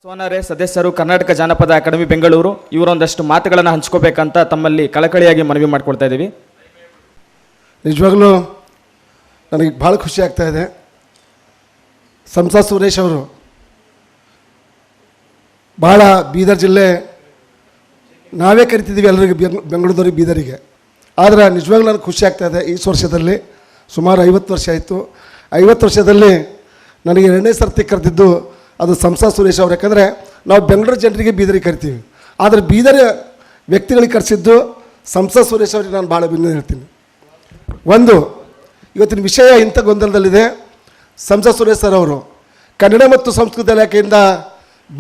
ಸೋನಾರೆ ಸದಸ್ಯರು ಕರ್ನಾಟಕ ಜಾನಪದ ಅಕಾಡೆಮಿ ಬೆಂಗಳೂರು ಇವರೊಂದಷ್ಟು ಮಾತುಗಳನ್ನು ಹಂಚ್ಕೋಬೇಕಂತ ತಮ್ಮಲ್ಲಿ ಕಳಕಳಿಯಾಗಿ ಮನವಿ ಮಾಡ್ಕೊಳ್ತಾ ಇದ್ದೀವಿ. ನಿಜವಾಗ್ಲೂ ನನಗೆ ಭಾಳ ಖುಷಿ ಆಗ್ತಾ ಇದೆ. ಸಂಸದ ಸುರೇಶ್ ಅವರು ಭಾಳ ಬೀದರ್ ಜಿಲ್ಲೆ ನಾವೇ ಕರಿತಿದ್ದೀವಿ ಎಲ್ಲರಿಗೆ ಬೆಂಗಳೂರದವ್ರಿಗೆ ಬೀದರಿಗೆ. ಆದರೆ ನಿಜವಾಗ್ಲೂ ನನಗೆ ಖುಷಿ ಆಗ್ತಾಯಿದೆ. ಈ ವರ್ಷದಲ್ಲಿ ಸುಮಾರು 50 ವರ್ಷ ಆಯಿತು. 50 ವರ್ಷದಲ್ಲಿ ನನಗೆ 2ನೇ ಸರ್ತಿ ಕರೆದಿದ್ದು ಅದು ಸಂಸದ ಸುರೇಶ್ ಅವರು. ಯಾಕಂದರೆ ನಾವು ಬೆಂಗಳೂರು ಜನರಿಗೆ ಬೀದರಿಗೆ ಕರಿತೀವಿ, ಆದರೆ ಬೀದರ್ ವ್ಯಕ್ತಿಗಳಿಗೆ ಕರೆಸಿದ್ದು ಸಂಸದ ಸುರೇಶ್ ಅವರಿಗೆ ನಾನು ಭಾಳ ಭಿನ್ನ ಹೇಳ್ತೀನಿ. ಒಂದು ಇವತ್ತಿನ ವಿಷಯ ಇಂಥ ಗೊಂದಲದಲ್ಲಿದೆ. ಸಂಸದ ಸುರೇಶ್ ಸರ್ ಅವರು ಕನ್ನಡ ಮತ್ತು ಸಂಸ್ಕೃತಿ ಇಲಾಖೆಯಿಂದ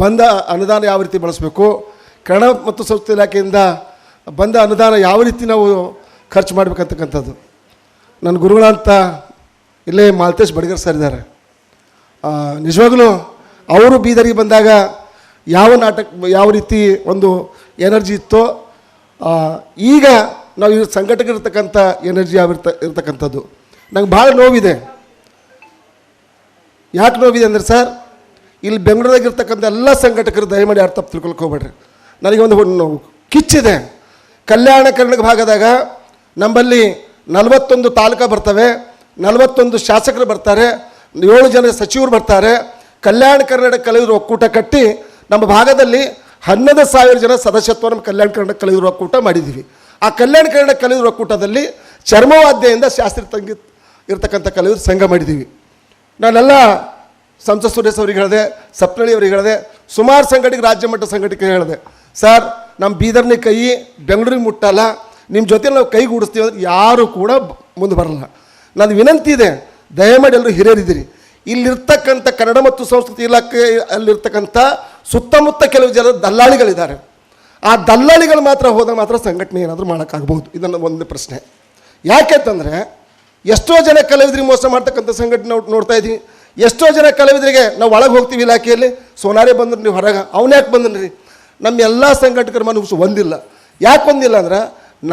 ಬಂದ ಅನುದಾನ ಯಾವ ರೀತಿ ಬಳಸಬೇಕು, ಕನ್ನಡ ಮತ್ತು ಸಂಸ್ಕೃತಿ ಇಲಾಖೆಯಿಂದ ಬಂದ ಅನುದಾನ ಯಾವ ರೀತಿ ನಾವು ಖರ್ಚು ಮಾಡಬೇಕಂತಕ್ಕಂಥದ್ದು. ನನ್ನ ಗುರುಗಳಂತ ಇಲ್ಲೇ ಮಾಲ್ತೇಶ್ ಬಡಿಗರ್ ಸರ್ ಇದ್ದಾರೆ. ನಿಜವಾಗಲೂ ಅವರು ಬೀದರಿಗೆ ಬಂದಾಗ ಯಾವ ರೀತಿ ಒಂದು ಎನರ್ಜಿ ಇತ್ತೋ ಈಗ ನಾವು ಈ ಸಂಘಟಕರಿರ್ತಕ್ಕಂಥ ಎನರ್ಜಿ ಇರ್ತಕ್ಕಂಥದ್ದು ನಂಗೆ ಭಾಳ ನೋವಿದೆ. ಯಾಕೆ ನೋವಿದೆ ಅಂದರೆ ಸರ್, ಇಲ್ಲಿ ಬೆಂಗಳೂರಾಗಿರ್ತಕ್ಕಂಥ ಎಲ್ಲ ಸಂಘಟಕರು ದಯಮಾಡಿ ಯಾರು ತಪ್ಪು ತಿಳ್ಕೊಳಕ್ಕೆ ಹೋಗ್ಬೇಡ್ರಿ. ನನಗೆ ಒಂದು ಕಿಚ್ಚಿದೆ. ಕಲ್ಯಾಣ ಕರ್ನಾಟಕ ಭಾಗದಾಗ ನಮ್ಮಲ್ಲಿ 41 ತಾಲೂಕು ಬರ್ತವೆ, 41 ಶಾಸಕರು ಬರ್ತಾರೆ, 7 ಜನ ಸಚಿವರು ಬರ್ತಾರೆ. ಕಲ್ಯಾಣ ಕರ್ನಾಟಕ ಕಲಾವಿದರು ಒಕ್ಕೂಟ ಕಟ್ಟಿ ನಮ್ಮ ಭಾಗದಲ್ಲಿ 11,000 ಜನ ಸದಸ್ಯತ್ವ ನಮ್ಮ ಕಲ್ಯಾಣ ಕರ್ನಾಟಕ ಕಲಾವಿದರು ಒಕ್ಕೂಟ ಮಾಡಿದ್ದೀವಿ. ಆ ಕಲ್ಯಾಣ ಕರ್ನಾಟಕ ಕಲಾವಿದರು ಒಕ್ಕೂಟದಲ್ಲಿ ಚರ್ಮವಾದ್ಯದಿಂದ ಶಾಸ್ತ್ರೀಯ ಇರ್ತಕ್ಕಂಥ ಕಲಾವಿದರು ಸಂಘ ಮಾಡಿದ್ದೀವಿ. ನಾನೆಲ್ಲ ಸಂಸದ ಸುರೇಶ್ ಅವ್ರಿಗೆ ಹೇಳಿದೆ, ಸಪ್ನಳ್ಳಿ ಅವ್ರಿಗೆ ಹೇಳಿದೆ, ಸುಮಾರು ಸಂಘಟನೆಗೆ ರಾಜ್ಯ ಮಟ್ಟ ಸಂಘಟನೆಗೆ ಹೇಳಿದೆ, ಸರ್ ನಮ್ಮ ಬೀದರ್ನ ಕೈ ಬೆಂಗಳೂರಿಗೆ ಮುಟ್ಟಲ್ಲ, ನಿಮ್ಮ ಜೊತೆ ನಾವು ಕೈಗೂಡಿಸ್ತೀವಿ ಅಂದರೆ ಯಾರೂ ಕೂಡ ಮುಂದೆ ಬರಲ್ಲ. ನನ್ನ ವಿನಂತಿ ಇದೆ, ದಯಮಾಡಿ ಎಲ್ಲರೂ ಹಿರಿಯರಿದ್ದೀರಿ. ಇಲ್ಲಿರ್ತಕ್ಕಂಥ ಕನ್ನಡ ಮತ್ತು ಸಂಸ್ಕೃತಿ ಇಲಾಖೆ ಅಲ್ಲಿರ್ತಕ್ಕಂಥ ಸುತ್ತಮುತ್ತ ಕೆಲವು ಜನ ದಲ್ಲಾಳಿಗಳಿದ್ದಾರೆ. ಆ ದಲ್ಲಾಳಿಗಳು ಮಾತ್ರ ಹೋದಾಗ ಮಾತ್ರ ಸಂಘಟನೆ ಏನಾದರೂ ಮಾಡೋಕ್ಕಾಗ್ಬೋದು. ಇದನ್ನು ಒಂದು ಪ್ರಶ್ನೆ. ಯಾಕೆಂತಂದರೆ ಎಷ್ಟೋ ಜನ ಕಲಾವಿದರಿಗೆ ಮೋಸ ಮಾಡ್ತಕ್ಕಂಥ ಸಂಘಟನೆ ನೋಡ್ತಾ ಇದ್ದೀವಿ. ಎಷ್ಟೋ ಜನ ಕಲಾವಿದರಿಗೆ ನಾವು ಒಳಗೆ ಹೋಗ್ತೀವಿ ಇಲಾಖೆಯಲ್ಲಿ, ಸೋನಾರೇ ಬಂದ್ರಿ ನೀವು ಹೊರಗೆ, ಅವನು ಯಾಕೆ ಬಂದ್ರಿ? ನಮ್ಮ ಎಲ್ಲ ಸಂಘಟಕರ ಮನಸ್ಸು ಒಂದಿಲ್ಲ. ಯಾಕೆ ಒಂದಿಲ್ಲ ಅಂದ್ರೆ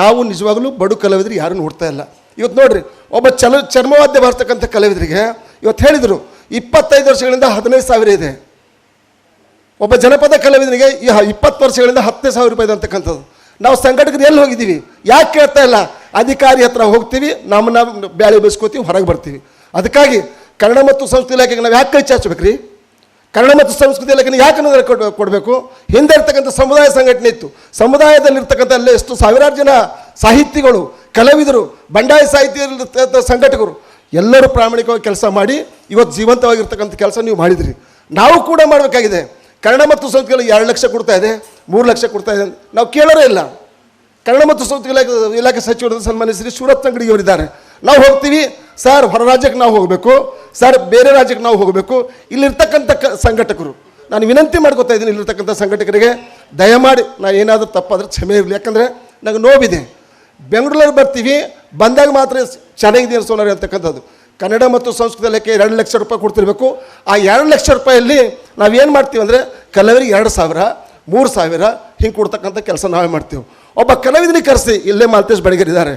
ನಾವು ನಿಜವಾಗಲೂ ಬಡು ಕಲಾವಿದರಿಗೆ ಯಾರೂ ನೋಡ್ತಾ ಇಲ್ಲ. ಇವತ್ತು ನೋಡಿರಿ, ಒಬ್ಬ ಚರ್ಮವಾದ್ಯ ಬರ್ತಕ್ಕಂಥ ಕಲಾವಿದರಿಗೆ ಇವತ್ತು ಹೇಳಿದರು 25 ವರ್ಷಗಳಿಂದ 15,000 ಇದೆ. ಒಬ್ಬ ಜನಪದ ಕಲಾವಿದನಿಗೆ ಈ 20 ವರ್ಷಗಳಿಂದ 10,000 ರೂಪಾಯಿ ಇದೆ ಅಂತಕ್ಕಂಥದ್ದು. ನಾವು ಸಂಘಟಕರು ಎಲ್ಲಿ ಹೋಗಿದ್ದೀವಿ? ಯಾಕೆ ಕೇಳ್ತಾ ಇಲ್ಲ? ಅಧಿಕಾರಿ ಹತ್ರ ಹೋಗ್ತೀವಿ, ನಮ್ಮ ಬ್ಯಾಳೆ ಬೇಯಿಸ್ಕೋತೀವಿ, ಹೊರಗೆ ಬರ್ತೀವಿ. ಅದಕ್ಕಾಗಿ ಕನ್ನಡ ಮತ್ತು ಸಂಸ್ಕೃತಿ ಇಲಾಖೆಗೆ ನಾವು ಯಾಕೆ ಕೈ ಚಾಚಬೇಕ್ರಿ? ಕನ್ನಡ ಮತ್ತು ಸಂಸ್ಕೃತಿ ಇಲಾಖೆನ ಯಾಕೆ ಅನುದಾನ ಕೊಡಬೇಕು? ಹಿಂದೆ ಇರ್ತಕ್ಕಂಥ ಸಮುದಾಯ ಸಂಘಟನೆ ಇತ್ತು. ಸಮುದಾಯದಲ್ಲಿರ್ತಕ್ಕಂಥ ಎಲ್ಲ ಎಷ್ಟು ಸಾವಿರಾರು ಜನ ಸಾಹಿತಿಗಳು, ಕಲಾವಿದರು, ಬಂಡಾಯ ಸಾಹಿತ್ಯ ಸಂಘಟಕರು ಎಲ್ಲರೂ ಪ್ರಾಮಾಣಿಕವಾಗಿ ಕೆಲಸ ಮಾಡಿ ಇವತ್ತು ಜೀವಂತವಾಗಿರ್ತಕ್ಕಂಥ ಕೆಲಸ ನೀವು ಮಾಡಿದಿರಿ. ನಾವು ಕೂಡ ಮಾಡಬೇಕಾಗಿದೆ. ಕನ್ನಡ ಮತ್ತು ಸಂಸ್ಕೃತಿ 2 ಲಕ್ಷ ಕೊಡ್ತಾ ಇದೆ, 3 ಲಕ್ಷ ಕೊಡ್ತಾ ಇದೆ, ನಾವು ಕೇಳೋರೇ ಇಲ್ಲ. ಕನ್ನಡ ಮತ್ತು ಸಂಸ್ಕೃತಿ ಇಲಾಖೆ ಸಚಿವರು ಸನ್ಮಾನ್ಯ ಶ್ರೀ ಶಿವರತ್ನ ಅಂಗಡಿಯವರಿದ್ದಾರೆ. ನಾವು ಹೋಗ್ತೀವಿ, ಸರ್ ಹೊರ ರಾಜ್ಯಕ್ಕೆ ನಾವು ಹೋಗಬೇಕು, ಸರ್ ಬೇರೆ ರಾಜ್ಯಕ್ಕೆ ನಾವು ಹೋಗಬೇಕು. ಇಲ್ಲಿರ್ತಕ್ಕಂಥ ಸಂಘಟಕರು, ನಾನು ವಿನಂತಿ ಮಾಡ್ಕೊತಾ ಇದ್ದೀನಿ ಇಲ್ಲಿರ್ತಕ್ಕಂಥ ಸಂಘಟಕರಿಗೆ, ದಯಮಾಡಿ ನಾನು ಏನಾದರೂ ತಪ್ಪಾದರೆ ಕ್ಷಮೆ ಇರಲಿ. ಯಾಕಂದರೆ ನನಗೆ ನೋವಿದೆ. ಬೆಂಗಳೂರಲ್ಲಿ ಬರ್ತೀವಿ, ಬಂದಾಗ ಮಾತ್ರ ಚೆನ್ನಾಗಿದೆ ಸೋನಾರಿ ಅಂತಕ್ಕಂಥದ್ದು. ಕನ್ನಡ ಮತ್ತು ಸಂಸ್ಕೃತಿ ಇಲಾಖೆ 2 ಲಕ್ಷ ರೂಪಾಯಿ ಕೊಡ್ತಿರ್ಬೇಕು. ಆ 2 ಲಕ್ಷ ರೂಪಾಯಲ್ಲಿ ನಾವೇನು ಮಾಡ್ತೀವಿ ಅಂದರೆ ಕಲಾವಿದರಿಗೆ 2,000, 3,000 ಹಿಂಗೆ ಕೊಡ್ತಕ್ಕಂಥ ಕೆಲಸ ನಾವೇ ಮಾಡ್ತೀವಿ. ಒಬ್ಬ ಕಲಾವಿದನಿಗೆ ಕರೆಸಿ, ಇಲ್ಲೇ ಮಾಲ್ತೇಶ್ ಬಡಿಗರ್ ಇದ್ದಾರೆ.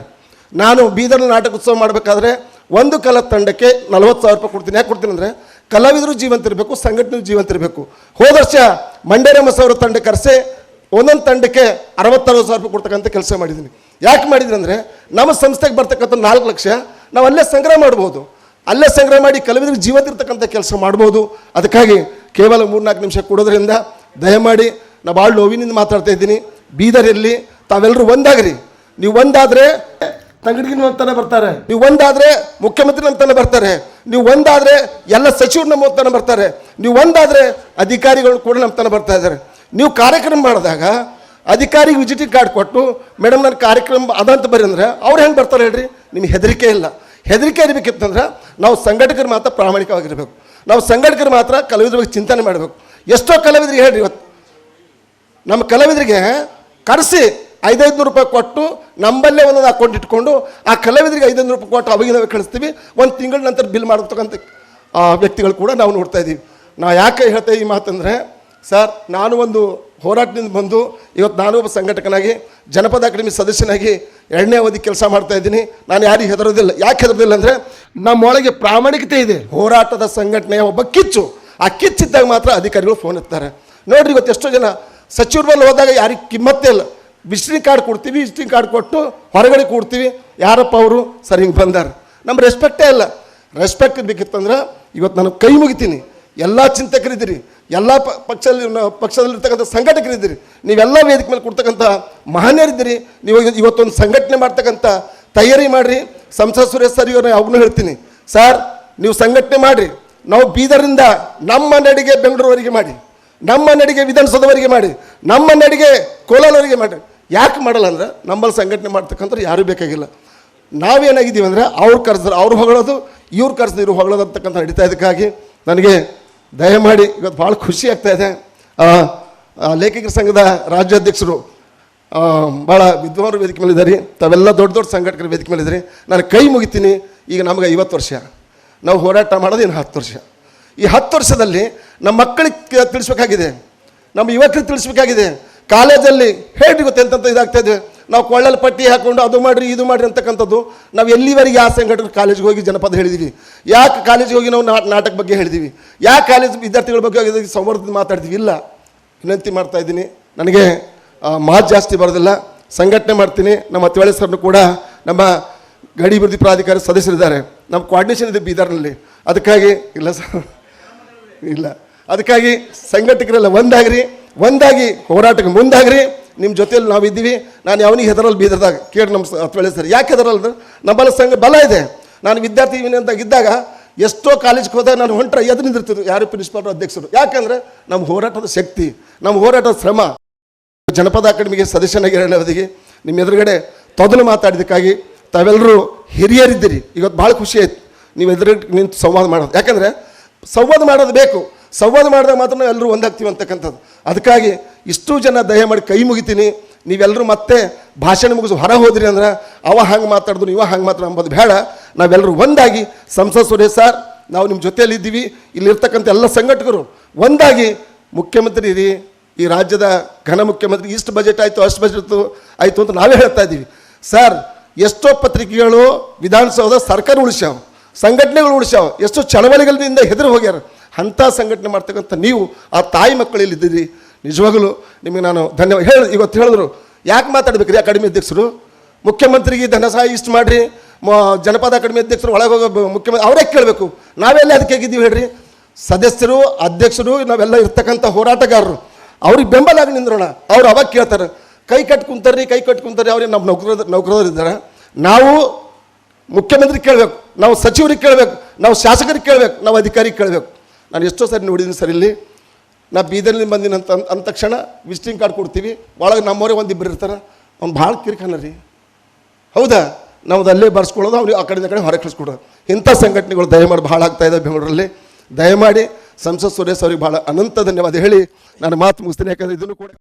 ನಾನು ಬೀದರ್ನಲ್ಲಿ ನಾಟಕ ಉತ್ಸವ ಮಾಡಬೇಕಾದ್ರೆ ಒಂದು ಕಲಾ ತಂಡಕ್ಕೆ 40,000 ರೂಪಾಯಿ ಕೊಡ್ತೀನಿ. ಯಾಕೆ ಕೊಡ್ತೀನಿ ಅಂದರೆ ಕಲಾವಿದರು ಜೀವಂತ ಇರಬೇಕು, ಸಂಘಟನೆ ಜೀವಂತ ಇರಬೇಕು. ಹೋದ ವರ್ಷ ಮಂಡ್ಯರಮಸ್ ಅವರ ತಂಡ ಕರೆಸಿ ಒಂದೊಂದು ತಂಡಕ್ಕೆ 60,000 ರೂಪಾಯಿ ಕೊಡ್ತಕ್ಕಂಥ ಕೆಲಸ ಮಾಡಿದ್ದೀನಿ. ಯಾಕೆ ಮಾಡಿದ್ದೀನಿ ಅಂದರೆ ನಮ್ಮ ಸಂಸ್ಥೆಗೆ ಬರ್ತಕ್ಕಂಥ 4 ಲಕ್ಷ ನಾವು ಅಲ್ಲೇ ಸಂಗ್ರಹ ಮಾಡ್ಬೋದು, ಅಲ್ಲೇ ಸಂಗ್ರಹ ಮಾಡಿ ಕಲಾವಿದರಿಗೆ ಜೀವಂತ ಇರ್ತಕ್ಕಂಥ ಕೆಲಸ ಮಾಡ್ಬೋದು. ಅದಕ್ಕಾಗಿ ಕೇವಲ 3-4 ನಿಮಿಷ ಕೊಡೋದ್ರಿಂದ ದಯಮಾಡಿ ನಾವು ಭಾಳ ನೋವಿನಿಂದ ಮಾತಾಡ್ತಾ ಇದ್ದೀನಿ. ಬೀದರಲ್ಲಿ ತಾವೆಲ್ಲರೂ ಒಂದಾಗ್ರಿ. ನೀವು ಒಂದಾದರೆ ತಂಗಡಿಗೆ ನಮ್ಮ ತನ ಬರ್ತಾರೆ, ನೀವು ಒಂದಾದರೆ ಮುಖ್ಯಮಂತ್ರಿ ನಮ್ಮ ತನ ಬರ್ತಾರೆ, ನೀವು ಒಂದಾದರೆ ಎಲ್ಲ ಸಚಿವರು ನಮ್ಮ ತನ ಬರ್ತಾರೆ, ನೀವು ಒಂದಾದರೆ ಅಧಿಕಾರಿಗಳು ಕೂಡ ನಮ್ಮ ತನ ಬರ್ತಾ ಇದ್ದಾರೆ. ನೀವು ಕಾರ್ಯಕ್ರಮ ಮಾಡಿದಾಗ ಅಧಿಕಾರಿಗೆ ವಿಸಿಟಿಂಗ್ ಕಾರ್ಡ್ ಕೊಟ್ಟು ಮೇಡಮ್ ನನ್ನ ಕಾರ್ಯಕ್ರಮ ಅದಂತ ಬರ್ರಿ ಅಂದರೆ ಅವ್ರು ಹೆಂಗೆ ಬರ್ತಾರೆ ಹೇಳ್ರಿ? ನಿಮ್ಗೆ ಹೆದರಿಕೆ ಇಲ್ಲ. ಹೆದರಿಕೆ ಇರಬೇಕಿತ್ತಂದ್ರೆ ನಾವು ಸಂಘಟಕರು ಮಾತ್ರ ಪ್ರಾಮಾಣಿಕವಾಗಿರಬೇಕು. ನಾವು ಸಂಘಟಕರು ಮಾತ್ರ ಕಲಾವಿದರ ಬಗ್ಗೆ ಚಿಂತನೆ ಮಾಡಬೇಕು. ಎಷ್ಟೋ ಕಲಾವಿದರಿಗೆ ಹೇಳ್ರಿ, ಇವತ್ತು ನಮ್ಮ ಕಲಾವಿದರಿಗೆ ಕರೆಸಿ 500 ರೂಪಾಯಿ ಕೊಟ್ಟು ನಮ್ಮಲ್ಲೇ ಒಂದೊಂದು ಅಕೌಂಟ್ ಇಟ್ಕೊಂಡು ಆ ಕಲಾವಿದರಿಗೆ 500 ರೂಪಾಯಿ ಕೊಟ್ಟು ಅವಾಗಿನ ಕಳಿಸ್ತೀವಿ. ಒಂದು ತಿಂಗಳ ನಂತರ ಬಿಲ್ ಮಾಡತಕ್ಕಂಥ ವ್ಯಕ್ತಿಗಳು ಕೂಡ ನಾವು ನೋಡ್ತಾ ಇದ್ದೀವಿ. ನಾವು ಯಾಕೆ ಹೇಳ್ತೇವೆ ಈ ಮಾತಂದರೆ, ಸರ್ ನಾನು ಒಂದು ಹೋರಾಟದಿಂದ ಬಂದು ಇವತ್ತು ನಾನು ಒಬ್ಬ ಸಂಘಟಕನಾಗಿ ಜನಪದ ಅಕಾಡೆಮಿ ಸದಸ್ಯನಾಗಿ 2ನೇ ಅವಧಿ ಕೆಲಸ ಮಾಡ್ತಾ ಇದ್ದೀನಿ. ನಾನು ಯಾರಿಗೆ ಹೆದರೋದಿಲ್ಲ. ಯಾಕೆ ಹೆದರೋದಿಲ್ಲ ಅಂದರೆ ನಮ್ಮೊಳಗೆ ಪ್ರಾಮಾಣಿಕತೆ ಇದೆ. ಹೋರಾಟದ ಸಂಘಟನೆಯ ಒಬ್ಬ ಕಿಚ್ಚು, ಆ ಕಿಚ್ಚಿದ್ದಾಗ ಮಾತ್ರ ಅಧಿಕಾರಿಗಳು ಫೋನ್ ಎತ್ತಾರೆ. ನೋಡ್ರಿ ಇವತ್ತು ಎಷ್ಟೋ ಜನ ಸಚಿವರ ಮೇಲೆ ಹೋದಾಗ ಯಾರಿಗೆ ಕಿಮ್ಮತ್ತೇ ಇಲ್ಲ. ವಿಸಿಟಿಂಗ್ ಕಾರ್ಡ್ ಕೊಡ್ತೀವಿ, ವಿಸಿಟಿಂಗ್ ಕಾರ್ಡ್ ಕೊಟ್ಟು ಹೊರಗಡೆ ಕೊಡ್ತೀವಿ, ಯಾರಪ್ಪ ಅವರು ಸರ್ ಹಿಂಗೆ ಬಂದಾರ, ನಮ್ಮ ರೆಸ್ಪೆಕ್ಟೇ ಇಲ್ಲ. ರೆಸ್ಪೆಕ್ಟ್ ಇರಬೇಕಿತ್ತಂದ್ರೆ ಇವತ್ತು ನಾನು ಕೈ ಮುಗಿತೀನಿ. ಎಲ್ಲ ಚಿಂತಕರಿದ್ದೀರಿ, ಎಲ್ಲ ಪಕ್ಷದಲ್ಲಿರ್ತಕ್ಕಂಥ ಸಂಘಟಕರಿದ್ದೀರಿ, ನೀವೆಲ್ಲ ವೇದಿಕೆ ಮೇಲೆ ಕೊಡ್ತಕ್ಕಂಥ ಮಹನೀಯರಿದ್ದೀರಿ. ನೀವು ಇವತ್ತೊಂದು ಸಂಘಟನೆ ಮಾಡ್ತಕ್ಕಂಥ ತಯಾರಿ ಮಾಡಿರಿ. ಸಂಸತ್ ಸುರೇಶ್ ಸರ್ ಇವ್ರನ್ನ ಯಾವಾಗಲೂ ಹೇಳ್ತೀನಿ, ಸರ್ ನೀವು ಸಂಘಟನೆ ಮಾಡಿರಿ, ನಾವು ಬೀದರಿಂದ ನಮ್ಮ ನಡಿಗೆ ಬೆಂಗಳೂರವರೆಗೆ ಮಾಡಿ, ನಮ್ಮ ನಡಿಗೆ ವಿಧಾನಸೌಧವರೆಗೆ ಮಾಡಿ, ನಮ್ಮ ನಡಿಗೆ ಕೋಲಾರವರೆಗೆ ಮಾಡಿ. ಯಾಕೆ ಮಾಡಲ್ಲ ಅಂದ್ರೆ ನಮ್ಮಲ್ಲಿ ಸಂಘಟನೆ ಮಾಡ್ತಕ್ಕಂಥ ಯಾರೂ ಬೇಕಾಗಿಲ್ಲ. ನಾವೇನಾಗಿದ್ದೀವಿ ಅಂದರೆ ಅವ್ರು ಕರೆಸಿದ್ರೆ ಅವ್ರು ಹೊಗಳೋದು, ಇವ್ರು ಕರೆಸಿದ್ರೆ ಇವ್ರು ಹೊಗಳೋದು ಅಂತಕ್ಕಂಥ ನಡೀತಾ ಇದಕ್ಕಾಗಿ ನನಗೆ ದಯಮಾಡಿ ಇವತ್ತು ಭಾಳ ಖುಷಿ ಆಗ್ತಾ ಇದೆ. ಲೇಖಕರ ಸಂಘದ ರಾಜ್ಯಾಧ್ಯಕ್ಷರು ಭಾಳ ವಿದ್ವಾಂಸರು ವೇದಿಕೆ ಮೇಲಿದ್ದಾರೆ, ತಾವೆಲ್ಲ ದೊಡ್ಡ ದೊಡ್ಡ ಸಂಘಟಕರ ವೇದಿಕೆ ಮೇಲಿದ್ದಾರೆ. ನಾನು ಕೈ ಮುಗಿತೀನಿ. ಈಗ ನಮಗೆ 50 ವರ್ಷ, ನಾವು ಹೋರಾಟ ಮಾಡೋದು ಇನ್ನು 10 ವರ್ಷ. ಈ 10 ವರ್ಷದಲ್ಲಿ ನಮ್ಮ ಮಕ್ಕಳಿಗೆ ತಿಳಿಸ್ಬೇಕಾಗಿದೆ, ನಮ್ಮ ಯುವಕರಿಗೆ ತಿಳಿಸ್ಬೇಕಾಗಿದೆ. ಕಾಲೇಜಲ್ಲಿ ಹೇಳ್ರಿ ಗೊತ್ತೆಂತ ಇದಾಗ್ತಾ ಇದೆ, ನಾವು ಕೊಳ್ಳಲ್ಲಿ ಪಟ್ಟಿ ಹಾಕ್ಕೊಂಡು ಅದು ಮಾಡಿರಿ ಇದು ಮಾಡಿರಿ ಅಂತಕ್ಕಂಥದ್ದು. ನಾವು ಎಲ್ಲಿವರೆಗೆ ಆ ಸಂಘಟನೆ ಕಾಲೇಜಿಗೆ ಹೋಗಿ ಜನಪದ ಹೇಳಿದ್ದೀವಿ? ಯಾಕೆ ಕಾಲೇಜಿಗೆ ಹೋಗಿ ನಾವು ನಾಟಕ ಬಗ್ಗೆ ಹೇಳಿದ್ದೀವಿ? ಯಾಕೆ ಕಾಲೇಜ್ ವಿದ್ಯಾರ್ಥಿಗಳ ಬಗ್ಗೆ ಹೋಗಿ ಸಂವರ್ಧನೆ ಮಾತಾಡ್ತೀವಿ? ಇಲ್ಲ, ವಿನಂತಿ ಮಾಡ್ತಾ ಇದ್ದೀನಿ. ನನಗೆ ಮಾತು ಜಾಸ್ತಿ ಬರೋದಿಲ್ಲ, ಸಂಘಟನೆ ಮಾಡ್ತೀನಿ. ನಮ್ಮ ಅತಿವಳೆ ಸರ್ನು ಕೂಡ ನಮ್ಮ ಗಡಿ ಅಭಿವೃದ್ಧಿ ಪ್ರಾಧಿಕಾರ ಸದಸ್ಯರಿದ್ದಾರೆ, ನಮ್ಮ ಕೋಆರ್ಡಿನೇಷನ್ ಇದೆ ಬೀದರ್ನಲ್ಲಿ. ಅದಕ್ಕಾಗಿ ಇಲ್ಲ ಸರ್, ಇಲ್ಲ, ಅದಕ್ಕಾಗಿ ಸಂಘಟಕರೆಲ್ಲ ಒಂದಾಗಿ ಹೋರಾಟಕ್ಕೆ ಮುಂದಾಗ್ರಿ. ನಿಮ್ಮ ಜೊತೆಯಲ್ಲಿ ನಾವಿದ್ದೀವಿ. ನಾನು ಯಾವನಿಗೆ ಹೆದರಲ್ಲ ಬೀದರ್ದಾಗ. ಕೇಳಿ ನಮ್ಮ ಅತ್ವೇಳೆ ಸರ್ ಯಾಕೆ ಹೆದರಲ್ಲ ಅಂದ್ರೆ ನಮ್ಮಲ್ಲಿ ಸಂಘ ಬಲ ಇದೆ. ನಾನು ವಿದ್ಯಾರ್ಥಿ ಯೂನಿಯನ್ ಇದ್ದಾಗ ಎಷ್ಟೋ ಕಾಲೇಜ್ಗೆ ಹೋದಾಗ ನಾನು ಹೊಂಟ್ರೆ ಎದ್ದು ನಿಂತಿರ್ತಿದ್ರು ಯಾರು ಪ್ರಿನ್ಸಿಪಾಲ್ ಅಧ್ಯಕ್ಷರು. ಯಾಕಂದರೆ ನಮ್ಮ ಹೋರಾಟದ ಶಕ್ತಿ, ನಮ್ಮ ಹೋರಾಟದ ಶ್ರಮ. ಜನಪದ ಅಕಾಡೆಮಿಗೆ ಸದಸ್ಯನಾಗಿರೋ ಅವಧಿಗೆ ನಿಮ್ಮ ಎದುರುಗಡೆ ತೊದಲು ಮಾತಾಡಿದ್ದಕ್ಕಾಗಿ ತಾವೆಲ್ಲರೂ ಹಿರಿಯರಿದ್ದೀರಿ. ಇವತ್ತು ಭಾಳ ಖುಷಿ ಆಯ್ತು ನೀವು ಎದುರುಗಡೆ ನಿಂತು ಸಂವಾದ ಮಾಡೋದು. ಯಾಕಂದರೆ ಸಂವಾದ ಮಾಡೋದು ಬೇಕು, ಸಂವಾದ ಮಾಡಿದಾಗ ಮಾತ್ರ ನಾವು ಎಲ್ಲರೂ ಒಂದಾಗ್ತೀವಿ ಅಂತಕ್ಕಂಥದ್ದು. ಅದಕ್ಕಾಗಿ ಇಷ್ಟು ಜನ ದಯಮಾಡಿ ಕೈ ಮುಗಿತೀನಿ. ನೀವೆಲ್ಲರೂ ಮತ್ತೆ ಭಾಷಣ ಮುಗಿಸಿ ಹೊರ ಹೋದ್ರಿ ಅಂದ್ರೆ ಅವ ಹಂಗೆ ಮಾತಾಡಿದ್ರು ಇವ ಹಂಗೆ ಮಾತಾಡೋ ಅಂಬೋದು ಬೇಡ. ನಾವೆಲ್ಲರೂ ಒಂದಾಗಿ ಸಂಸತ್ ಸುರೇಶ್ ಸರ್ ನಾವು ನಿಮ್ಮ ಜೊತೆಯಲ್ಲಿ ಇದ್ದೀವಿ. ಇಲ್ಲಿರ್ತಕ್ಕಂಥ ಎಲ್ಲ ಸಂಘಟಕರು ಒಂದಾಗಿ ಮುಖ್ಯಮಂತ್ರಿ ರೀ, ಈ ರಾಜ್ಯದ ಘನ ಮುಖ್ಯಮಂತ್ರಿ, ಇಷ್ಟು ಬಜೆಟ್ ಆಯಿತು ಅಷ್ಟು ಬಜೆಟ್ ಆಯಿತು ಅಂತ ನಾವೇ ಹೇಳ್ತಾ ಇದ್ದೀವಿ. ಸರ್ ಎಷ್ಟೋ ಪತ್ರಿಕೆಗಳು ವಿಧಾನಸೌಧ ಸರ್ಕಾರ ಉಳಿಸ್ಯಾವ, ಸಂಘಟನೆಗಳು ಉಳಿಸ್ಯಾವ, ಎಷ್ಟೋ ಚಳವಳಿಗಳಿಂದ ಹೆದರು ಹೋಗ್ಯಾರ. ಅಂಥ ಸಂಘಟನೆ ಮಾಡ್ತಕ್ಕಂಥ ನೀವು ಆ ತಾಯಿ ಮಕ್ಕಳಲ್ಲಿದ್ದೀರಿ. ನಿಜವಾಗಲೂ ನಿಮಗೆ ನಾನು ಧನ್ಯವಾದ ಇವತ್ತು ಹೇಳಿದ್ರು. ಯಾಕೆ ಮಾತಾಡ್ಬೇಕು ರೀ ಅಕಾಡೆಮಿ ಅಧ್ಯಕ್ಷರು? ಮುಖ್ಯಮಂತ್ರಿಗೆ ಧನ ಸಹಾಯ ಇಷ್ಟು ಮಾಡಿರಿ, ಜನಪದ ಅಕಾಡೆಮಿ ಅಧ್ಯಕ್ಷರು ಒಳಗೆ ಹೋಗೋ ಮುಖ್ಯಮಂತ್ರಿ ಅವರೇ ಕೇಳಬೇಕು. ನಾವೆಲ್ಲ ಅದಕ್ಕೆ ಹೇಗಿದ್ದೀವಿ ಹೇಳ್ರಿ? ಸದಸ್ಯರು, ಅಧ್ಯಕ್ಷರು, ನಾವೆಲ್ಲ ಇರ್ತಕ್ಕಂಥ ಹೋರಾಟಗಾರರು ಅವ್ರಿಗೆ ಬೆಂಬಲ ಆಗಿ ನಿಂದ್ರೋಣ. ಅವ್ರು ಅವಾಗ ಕೇಳ್ತಾರೆ, ಕೈ ಕಟ್ಟು ಕುಂತಾರ್ರಿ ಅವ್ರಿಗೆ ನಮ್ಮ ನೌಕರರು ಇದ್ದಾರೆ. ನಾವು ಮುಖ್ಯಮಂತ್ರಿಗೆ ಕೇಳಬೇಕು, ನಾವು ಸಚಿವರಿಗೆ ಕೇಳಬೇಕು, ನಾವು ಶಾಸಕರಿಗೆ ಕೇಳಬೇಕು, ನಾವು ಅಧಿಕಾರಿಗೆ ಕೇಳಬೇಕು. ನಾನು ಎಷ್ಟೋ ಸರಿ ನೋಡಿದ್ದೀನಿ ಸರ್, ಇಲ್ಲಿ ನಾ ಬೀದರ್ಲಿ ಬಂದಿನ ಅಂದ ತಕ್ಷಣ ವಿಸಿಟಿಂಗ್ ಕಾರ್ಡ್ ಕೊಡ್ತೀವಿ, ಒಳಗೆ ನಮ್ಮವರೇ ಒಂದಿಬ್ಬರು ಇರ್ತಾರೆ. ಅವ್ನು ಭಾಳ ಕಿರಿಕನ ರೀ, ಹೌದಾ? ನಾವು ಅಲ್ಲೇ ಬರ್ಸ್ಕೊಳ್ಳೋದು, ಅವ್ರಿಗೆ ಆ ಕಡೆ ಹೊರಗೆ ಕಳಿಸ್ಕೊಡೋದು. ಇಂಥ ಸಂಘಟನೆಗಳು ದಯಮಾಡಿ ಭಾಳ ಆಗ್ತಾಯಿದೆ ಬೆಂಗಳೂರಲ್ಲಿ. ದಯಮಾಡಿ ಸಂಸತ್ ಸುರೇಶ್ ಅವ್ರಿಗೆ ಭಾಳ ಅನಂತ ಧನ್ಯವಾದ ಹೇಳಿ ನಾನು ಮಾತು ಮುಗಿಸ್ತೀನಿ. ಯಾಕಂದರೆ ಇದನ್ನು ಕೂಡ